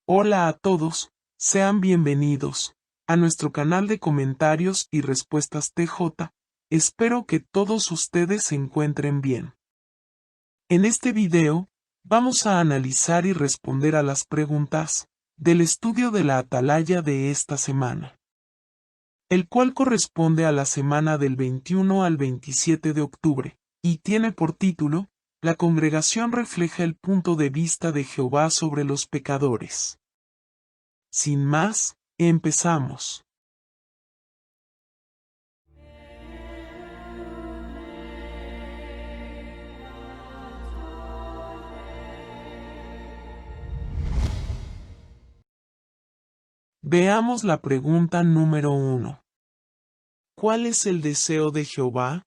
Hola a todos, sean bienvenidos a nuestro canal de comentarios y respuestas TJ. Espero que todos ustedes se encuentren bien. En este video, vamos a analizar y responder a las preguntas del estudio de la Atalaya de esta semana, el cual corresponde a la semana del 21 al 27 de octubre, y tiene por título: La congregación refleja el punto de vista de Jehová sobre los pecadores. Sin más, empezamos. Veamos la pregunta número 1. ¿Cuál es el deseo de Jehová?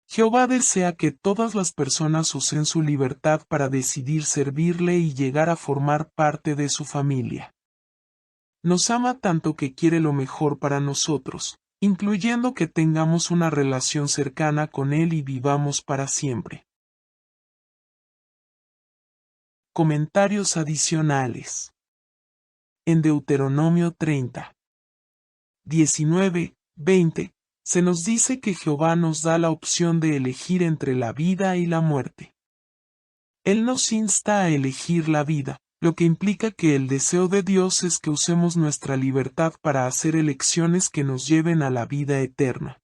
Jehová desea que todas las personas usen su libertad para decidir servirle y llegar a formar parte de su familia. Nos ama tanto que quiere lo mejor para nosotros, incluyendo que tengamos una relación cercana con Él y vivamos para siempre. Comentarios adicionales. En Deuteronomio 30, 19, 20, se nos dice que Jehová nos da la opción de elegir entre la vida y la muerte. Él nos insta a elegir la vida, lo que implica que el deseo de Dios es que usemos nuestra libertad para hacer elecciones que nos lleven a la vida eterna.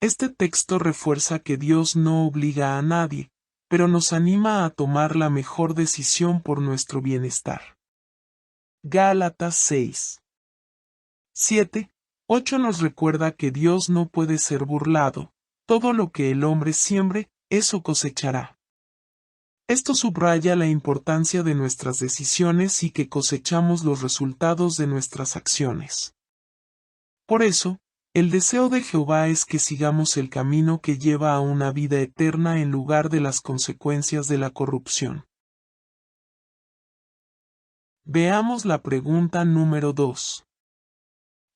Este texto refuerza que Dios no obliga a nadie, pero nos anima a tomar la mejor decisión por nuestro bienestar. Gálatas 6, 7, 8 nos recuerda que Dios no puede ser burlado, todo lo que el hombre siembre, eso cosechará. Esto subraya la importancia de nuestras decisiones y que cosechamos los resultados de nuestras acciones. Por eso, el deseo de Jehová es que sigamos el camino que lleva a una vida eterna en lugar de las consecuencias de la corrupción. Veamos la pregunta número 2.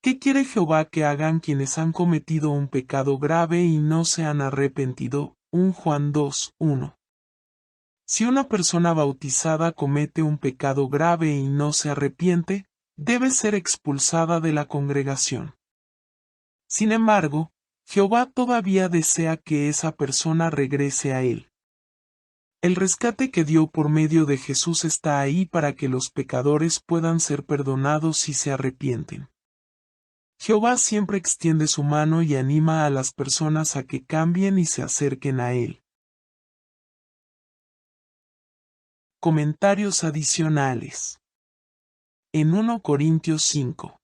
¿Qué quiere Jehová que hagan quienes han cometido un pecado grave y no se han arrepentido? 1 Juan 2, 1. Si una persona bautizada comete un pecado grave y no se arrepiente, debe ser expulsada de la congregación. Sin embargo, Jehová todavía desea que esa persona regrese a Él. El rescate que dio por medio de Jesús está ahí para que los pecadores puedan ser perdonados si se arrepienten. Jehová siempre extiende su mano y anima a las personas a que cambien y se acerquen a Él. Comentarios adicionales. En 1 Corintios 5,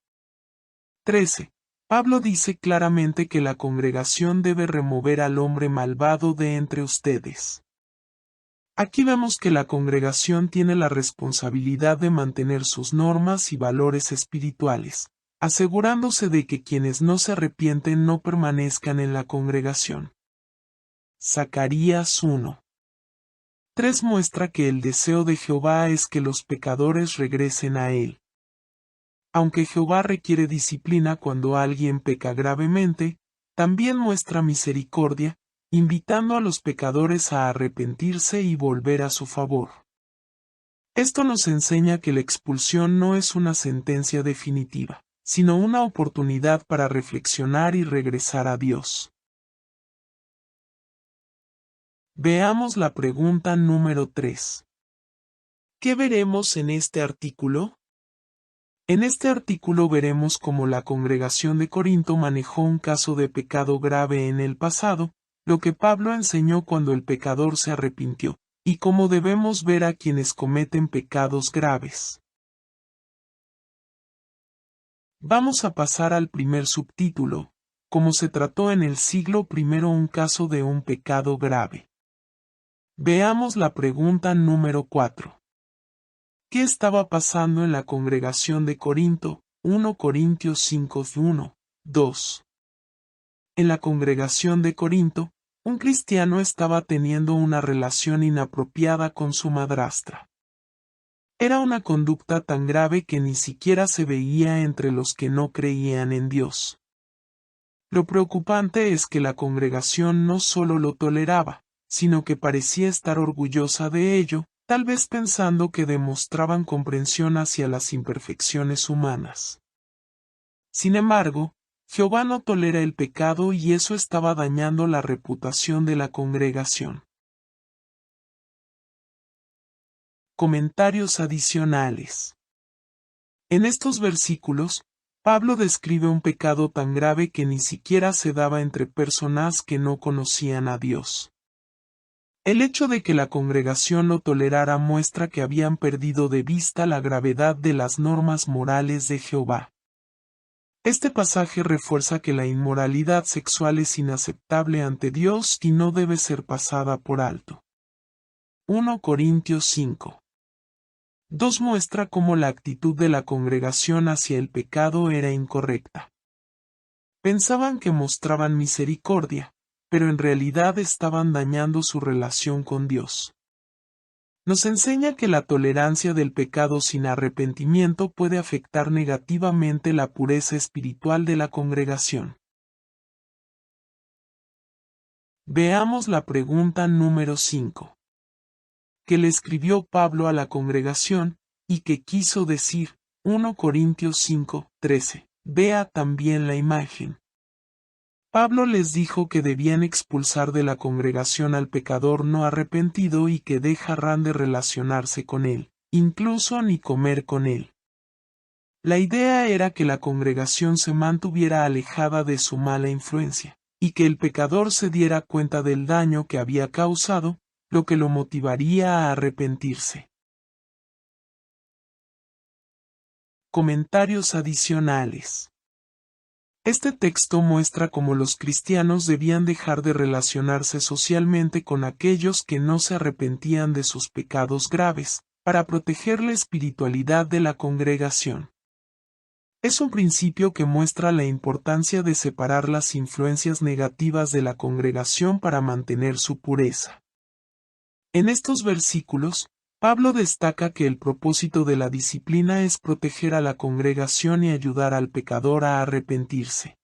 13, Pablo dice claramente que la congregación debe remover al hombre malvado de entre ustedes. Aquí vemos que la congregación tiene la responsabilidad de mantener sus normas y valores espirituales, asegurándose de que quienes no se arrepienten no permanezcan en la congregación. Zacarías 1, 3 muestra que el deseo de Jehová es que los pecadores regresen a Él. Aunque Jehová requiere disciplina cuando alguien peca gravemente, también muestra misericordia, invitando a los pecadores a arrepentirse y volver a su favor. Esto nos enseña que la expulsión no es una sentencia definitiva, sino una oportunidad para reflexionar y regresar a Dios. Veamos la pregunta número 3. ¿Qué veremos en este artículo? En este artículo veremos cómo la congregación de Corinto manejó un caso de pecado grave en el pasado, lo que Pablo enseñó cuando el pecador se arrepintió, y cómo debemos ver a quienes cometen pecados graves. Vamos a pasar al primer subtítulo, cómo se trató en el siglo I un caso de un pecado grave. Veamos la pregunta número 4. ¿Qué estaba pasando en la congregación de Corinto? 1 Corintios 5, 1, 2. En la congregación de Corinto, un cristiano estaba teniendo una relación inapropiada con su madrastra. Era una conducta tan grave que ni siquiera se veía entre los que no creían en Dios. Lo preocupante es que la congregación no solo lo toleraba, sino que parecía estar orgullosa de ello, tal vez pensando que demostraban comprensión hacia las imperfecciones humanas. Sin embargo, Jehová no tolera el pecado y eso estaba dañando la reputación de la congregación. Comentarios adicionales. En estos versículos, Pablo describe un pecado tan grave que ni siquiera se daba entre personas que no conocían a Dios. El hecho de que la congregación lo tolerara muestra que habían perdido de vista la gravedad de las normas morales de Jehová. Este pasaje refuerza que la inmoralidad sexual es inaceptable ante Dios y no debe ser pasada por alto. 1 Corintios 5. 2 muestra cómo la actitud de la congregación hacia el pecado era incorrecta. Pensaban que mostraban misericordia, pero en realidad estaban dañando su relación con Dios. Nos enseña que la tolerancia del pecado sin arrepentimiento puede afectar negativamente la pureza espiritual de la congregación. Veamos la pregunta número 5. Que le escribió Pablo a la congregación, y que quiso decir, 1 Corintios 5, 13. Vea también la imagen. Pablo les dijo que debían expulsar de la congregación al pecador no arrepentido y que dejaran de relacionarse con él, incluso ni comer con él. La idea era que la congregación se mantuviera alejada de su mala influencia, y que el pecador se diera cuenta del daño que había causado, lo que lo motivaría a arrepentirse. Comentarios adicionales. Este texto muestra cómo los cristianos debían dejar de relacionarse socialmente con aquellos que no se arrepentían de sus pecados graves, para proteger la espiritualidad de la congregación. Es un principio que muestra la importancia de separar las influencias negativas de la congregación para mantener su pureza. En estos versículos, Pablo destaca que el propósito de la disciplina es proteger a la congregación y ayudar al pecador a arrepentirse.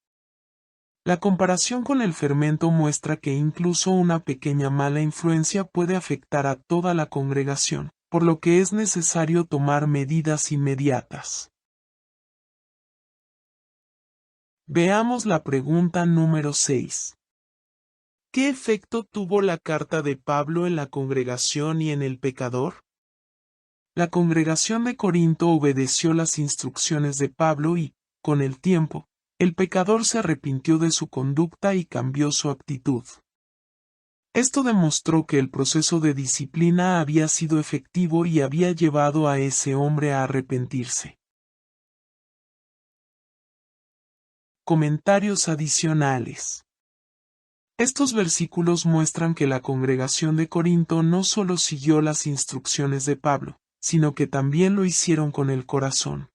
La comparación con el fermento muestra que incluso una pequeña mala influencia puede afectar a toda la congregación, por lo que es necesario tomar medidas inmediatas. Veamos la pregunta número 6. ¿Qué efecto tuvo la carta de Pablo en la congregación y en el pecador? La congregación de Corinto obedeció las instrucciones de Pablo y, con el tiempo, el pecador se arrepintió de su conducta y cambió su actitud. Esto demostró que el proceso de disciplina había sido efectivo y había llevado a ese hombre a arrepentirse. Comentarios adicionales. Estos versículos muestran que la congregación de Corinto no solo siguió las instrucciones de Pablo, sino que también lo hicieron con el corazón.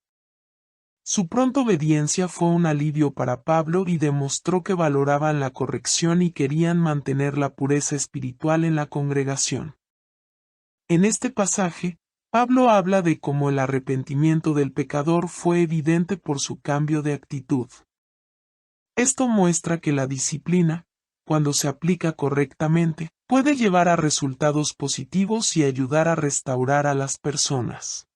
Su pronta obediencia fue un alivio para Pablo y demostró que valoraban la corrección y querían mantener la pureza espiritual en la congregación. En este pasaje, Pablo habla de cómo el arrepentimiento del pecador fue evidente por su cambio de actitud. Esto muestra que la disciplina, cuando se aplica correctamente, puede llevar a resultados positivos y ayudar a restaurar a las personas.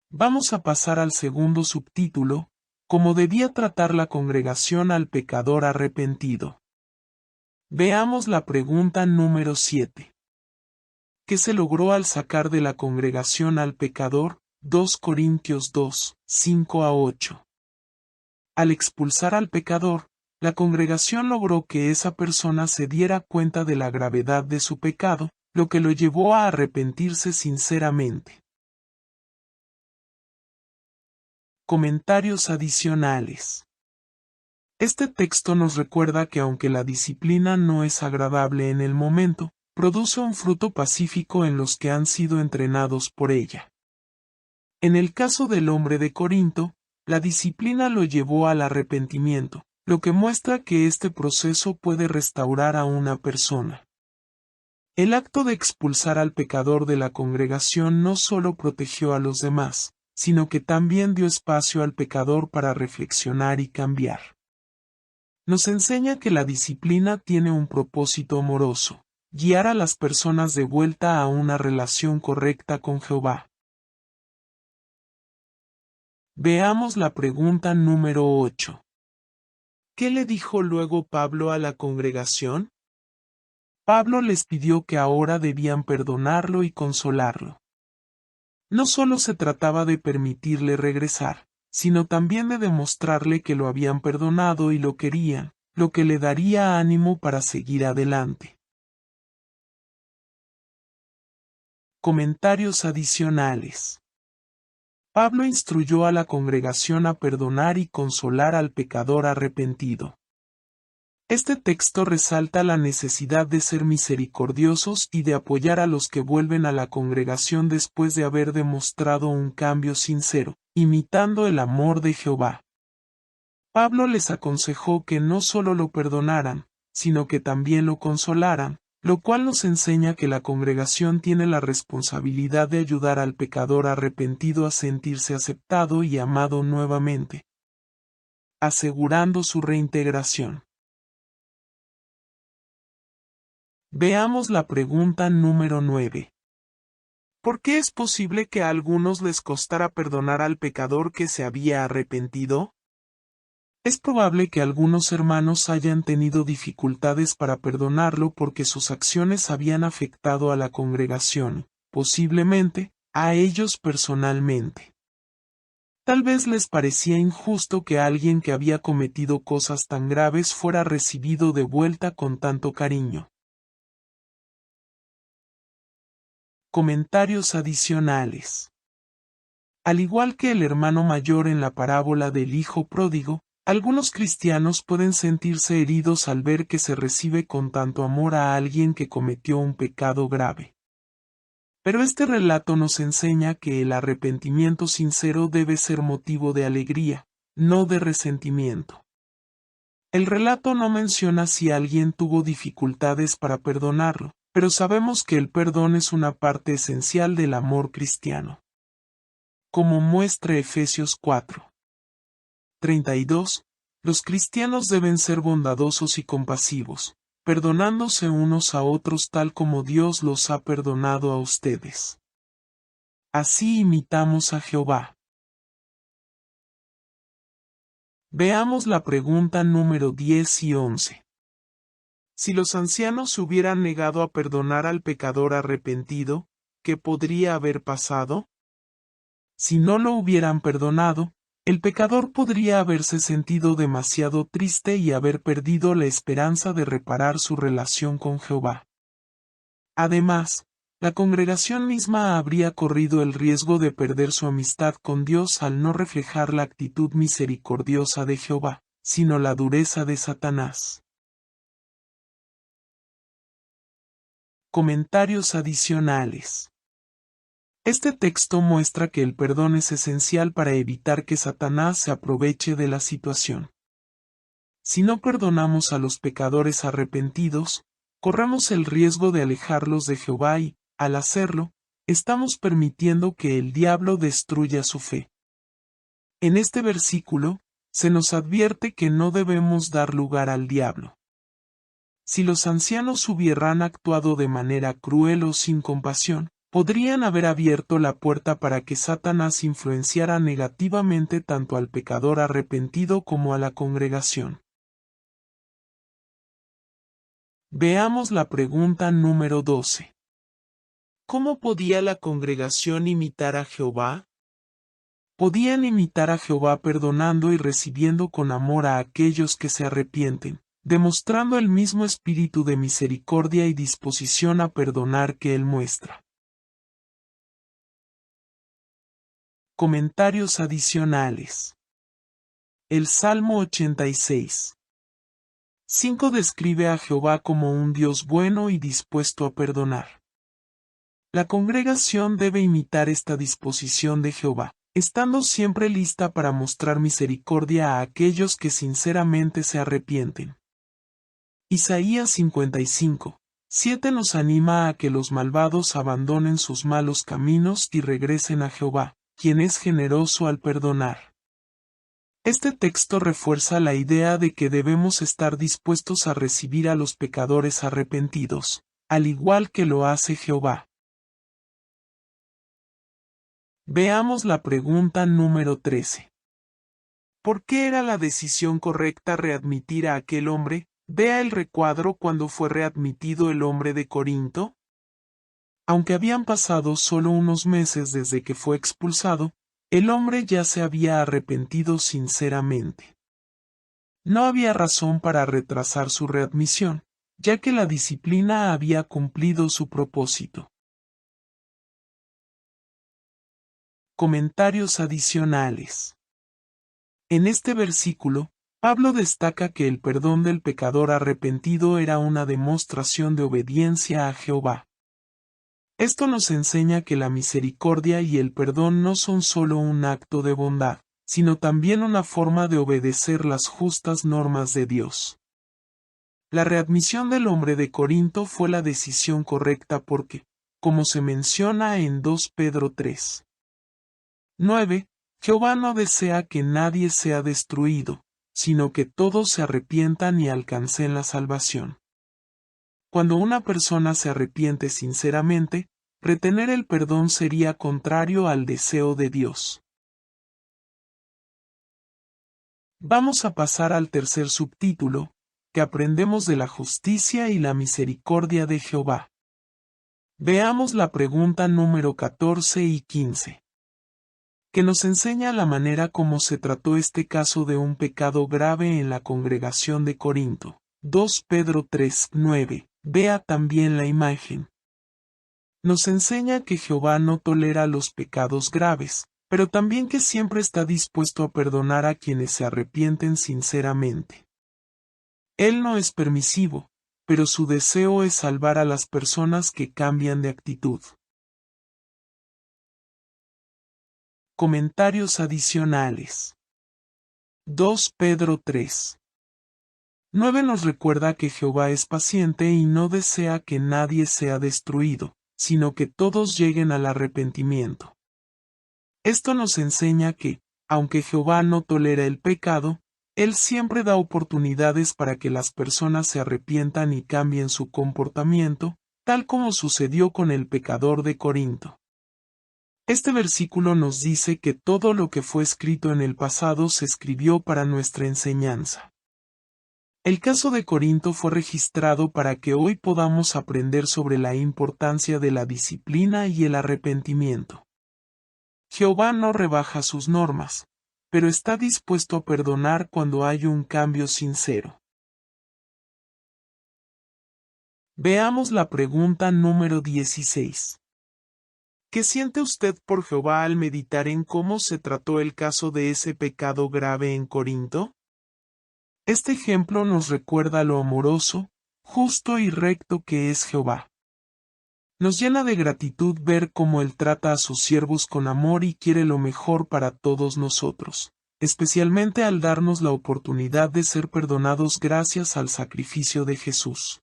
Vamos a pasar al segundo subtítulo, cómo debía tratar la congregación al pecador arrepentido. Veamos la pregunta número 7. ¿Qué se logró al sacar de la congregación al pecador? 2 Corintios 2, 5 a 8. Al expulsar al pecador, la congregación logró que esa persona se diera cuenta de la gravedad de su pecado, lo que lo llevó a arrepentirse sinceramente. Comentarios adicionales. Este texto nos recuerda que aunque la disciplina no es agradable en el momento, produce un fruto pacífico en los que han sido entrenados por ella. En el caso del hombre de Corinto, la disciplina lo llevó al arrepentimiento, lo que muestra que este proceso puede restaurar a una persona. El acto de expulsar al pecador de la congregación no solo protegió a los demás, sino que también dio espacio al pecador para reflexionar y cambiar. Nos enseña que la disciplina tiene un propósito amoroso, guiar a las personas de vuelta a una relación correcta con Jehová. Veamos la pregunta número 8. ¿Qué le dijo luego Pablo a la congregación? Pablo les pidió que ahora debían perdonarlo y consolarlo. No solo se trataba de permitirle regresar, sino también de demostrarle que lo habían perdonado y lo querían, lo que le daría ánimo para seguir adelante. Comentarios adicionales. Pablo instruyó a la congregación a perdonar y consolar al pecador arrepentido. Este texto resalta la necesidad de ser misericordiosos y de apoyar a los que vuelven a la congregación después de haber demostrado un cambio sincero, imitando el amor de Jehová. Pablo les aconsejó que no solo lo perdonaran, sino que también lo consolaran, lo cual nos enseña que la congregación tiene la responsabilidad de ayudar al pecador arrepentido a sentirse aceptado y amado nuevamente, asegurando su reintegración. Veamos la pregunta número 9. ¿Por qué es posible que a algunos les costara perdonar al pecador que se había arrepentido? Es probable que algunos hermanos hayan tenido dificultades para perdonarlo porque sus acciones habían afectado a la congregación, posiblemente, a ellos personalmente. Tal vez les parecía injusto que alguien que había cometido cosas tan graves fuera recibido de vuelta con tanto cariño. Comentarios adicionales. Al igual que el hermano mayor en la parábola del hijo pródigo, algunos cristianos pueden sentirse heridos al ver que se recibe con tanto amor a alguien que cometió un pecado grave. Pero este relato nos enseña que el arrepentimiento sincero debe ser motivo de alegría, no de resentimiento. El relato no menciona si alguien tuvo dificultades para perdonarlo, pero sabemos que el perdón es una parte esencial del amor cristiano. Como muestra Efesios 4:32, los cristianos deben ser bondadosos y compasivos, perdonándose unos a otros tal como Dios los ha perdonado a ustedes. Así imitamos a Jehová. Veamos la pregunta número 10 y 11. Si los ancianos se hubieran negado a perdonar al pecador arrepentido, ¿qué podría haber pasado? Si no lo hubieran perdonado, el pecador podría haberse sentido demasiado triste y haber perdido la esperanza de reparar su relación con Jehová. Además, la congregación misma habría corrido el riesgo de perder su amistad con Dios al no reflejar la actitud misericordiosa de Jehová, sino la dureza de Satanás. Comentarios adicionales. Este texto muestra que el perdón es esencial para evitar que Satanás se aproveche de la situación. Si no perdonamos a los pecadores arrepentidos, corremos el riesgo de alejarlos de Jehová y, al hacerlo, estamos permitiendo que el diablo destruya su fe. En este versículo, se nos advierte que no debemos dar lugar al diablo. Si los ancianos hubieran actuado de manera cruel o sin compasión, podrían haber abierto la puerta para que Satanás influenciara negativamente tanto al pecador arrepentido como a la congregación. Veamos la pregunta número 12. ¿Cómo podía la congregación imitar a Jehová? Podían imitar a Jehová perdonando y recibiendo con amor a aquellos que se arrepienten, demostrando el mismo espíritu de misericordia y disposición a perdonar que Él muestra. Comentarios adicionales. El Salmo 86:5 describe a Jehová como un Dios bueno y dispuesto a perdonar. La congregación debe imitar esta disposición de Jehová, estando siempre lista para mostrar misericordia a aquellos que sinceramente se arrepienten. Isaías 55:7 nos anima a que los malvados abandonen sus malos caminos y regresen a Jehová, quien es generoso al perdonar. Este texto refuerza la idea de que debemos estar dispuestos a recibir a los pecadores arrepentidos, al igual que lo hace Jehová. Veamos la pregunta número 13. ¿Por qué era la decisión correcta readmitir a aquel hombre? Vea el recuadro cuando fue readmitido el hombre de Corinto. Aunque habían pasado solo unos meses desde que fue expulsado, el hombre ya se había arrepentido sinceramente. No había razón para retrasar su readmisión, ya que la disciplina había cumplido su propósito. Comentarios adicionales. En este versículo, Pablo destaca que el perdón del pecador arrepentido era una demostración de obediencia a Jehová. Esto nos enseña que la misericordia y el perdón no son solo un acto de bondad, sino también una forma de obedecer las justas normas de Dios. La readmisión del hombre de Corinto fue la decisión correcta porque, como se menciona en 2 Pedro 3. 9, Jehová no desea que nadie sea destruido, sino que todos se arrepientan y alcancen la salvación. Cuando una persona se arrepiente sinceramente, retener el perdón sería contrario al deseo de Dios. Vamos a pasar al tercer subtítulo, que aprendemos de la justicia y la misericordia de Jehová. Veamos la pregunta número 14 y 15. Que nos enseña la manera como se trató este caso de un pecado grave en la congregación de Corinto. 2 Pedro 3, 9. Vea también la imagen. Nos enseña que Jehová no tolera los pecados graves, pero también que siempre está dispuesto a perdonar a quienes se arrepienten sinceramente. Él no es permisivo, pero su deseo es salvar a las personas que cambian de actitud. Comentarios adicionales. 2 Pedro 3. 9 nos recuerda que Jehová es paciente y no desea que nadie sea destruido, sino que todos lleguen al arrepentimiento. Esto nos enseña que, aunque Jehová no tolera el pecado, Él siempre da oportunidades para que las personas se arrepientan y cambien su comportamiento, tal como sucedió con el pecador de Corinto. Este versículo nos dice que todo lo que fue escrito en el pasado se escribió para nuestra enseñanza. El caso de Corinto fue registrado para que hoy podamos aprender sobre la importancia de la disciplina y el arrepentimiento. Jehová no rebaja sus normas, pero está dispuesto a perdonar cuando hay un cambio sincero. Veamos la pregunta número 16. ¿Qué siente usted por Jehová al meditar en cómo se trató el caso de ese pecado grave en Corinto? Este ejemplo nos recuerda lo amoroso, justo y recto que es Jehová. Nos llena de gratitud ver cómo Él trata a sus siervos con amor y quiere lo mejor para todos nosotros, especialmente al darnos la oportunidad de ser perdonados gracias al sacrificio de Jesús.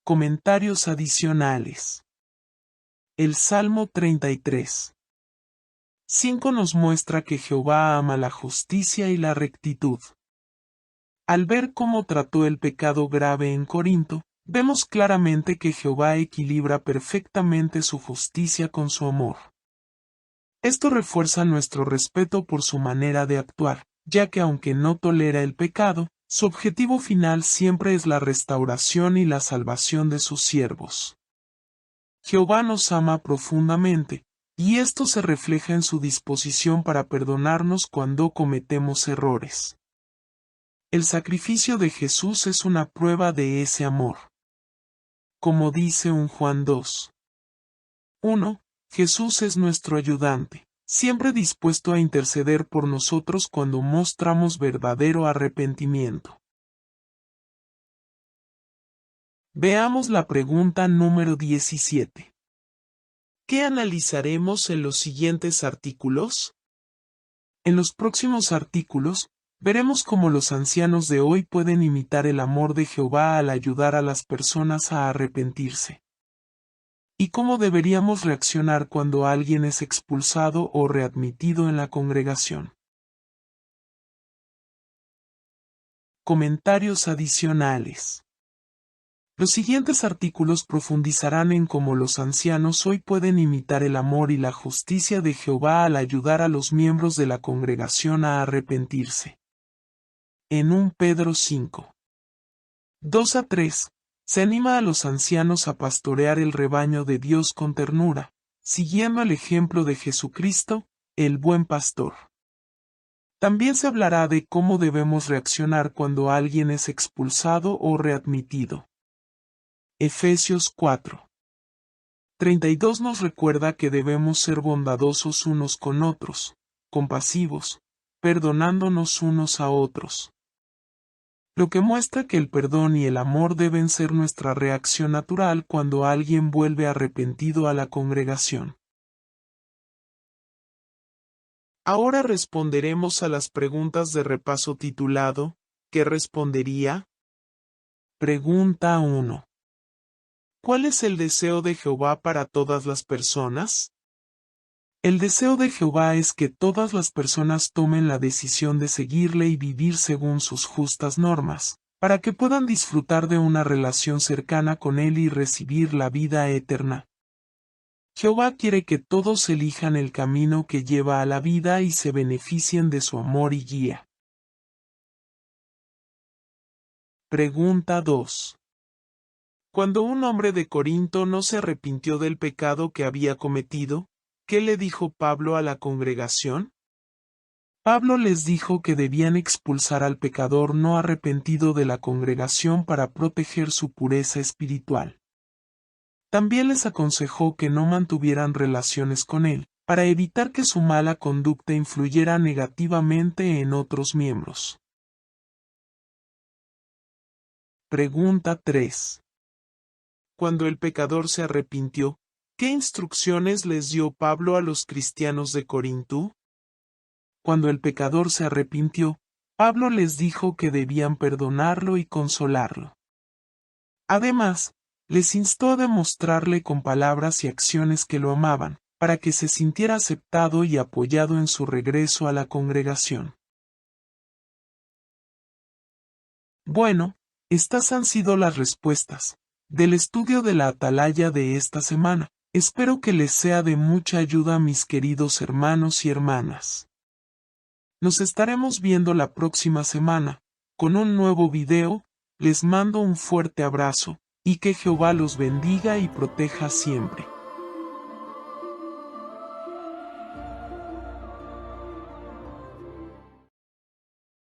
Comentarios adicionales. El Salmo 33. 5 nos muestra que Jehová ama la justicia y la rectitud. Al ver cómo trató el pecado grave en Corinto, vemos claramente que Jehová equilibra perfectamente su justicia con su amor. Esto refuerza nuestro respeto por su manera de actuar, ya que aunque no tolera el pecado, su objetivo final siempre es la restauración y la salvación de sus siervos. Jehová nos ama profundamente, y esto se refleja en su disposición para perdonarnos cuando cometemos errores. El sacrificio de Jesús es una prueba de ese amor. Como dice un Juan 2. 1. Jesús es nuestro ayudante, siempre dispuesto a interceder por nosotros cuando mostramos verdadero arrepentimiento. Veamos la pregunta número 17. ¿Qué analizaremos en los siguientes artículos? En los próximos artículos, veremos cómo los ancianos de hoy pueden imitar el amor de Jehová al ayudar a las personas a arrepentirse. Y cómo deberíamos reaccionar cuando alguien es expulsado o readmitido en la congregación. Comentarios adicionales. Los siguientes artículos profundizarán en cómo los ancianos hoy pueden imitar el amor y la justicia de Jehová al ayudar a los miembros de la congregación a arrepentirse. En 1 Pedro 5. 2-3, se anima a los ancianos a pastorear el rebaño de Dios con ternura, siguiendo el ejemplo de Jesucristo, el buen pastor. También se hablará de cómo debemos reaccionar cuando alguien es expulsado o readmitido. Efesios 4. 32 nos recuerda que debemos ser bondadosos unos con otros, compasivos, perdonándonos unos a otros. Lo que muestra que el perdón y el amor deben ser nuestra reacción natural cuando alguien vuelve arrepentido a la congregación. Ahora responderemos a las preguntas de repaso titulado, ¿qué respondería? Pregunta 1. ¿Cuál es el deseo de Jehová para todas las personas? El deseo de Jehová es que todas las personas tomen la decisión de seguirle y vivir según sus justas normas, para que puedan disfrutar de una relación cercana con Él y recibir la vida eterna. Jehová quiere que todos elijan el camino que lleva a la vida y se beneficien de su amor y guía. Pregunta 2. Cuando un hombre de Corinto no se arrepintió del pecado que había cometido, ¿qué le dijo Pablo a la congregación? Pablo les dijo que debían expulsar al pecador no arrepentido de la congregación para proteger su pureza espiritual. También les aconsejó que no mantuvieran relaciones con él, para evitar que su mala conducta influyera negativamente en otros miembros. Pregunta 3. Cuando el pecador se arrepintió, ¿qué instrucciones les dio Pablo a los cristianos de Corinto? Cuando el pecador se arrepintió, Pablo les dijo que debían perdonarlo y consolarlo. Además, les instó a demostrarle con palabras y acciones que lo amaban, para que se sintiera aceptado y apoyado en su regreso a la congregación. Bueno, estas han sido las respuestas del estudio de la Atalaya de esta semana. Espero que les sea de mucha ayuda, mis queridos hermanos y hermanas. Nos estaremos viendo la próxima semana, con un nuevo video. Les mando un fuerte abrazo, y que Jehová los bendiga y proteja siempre.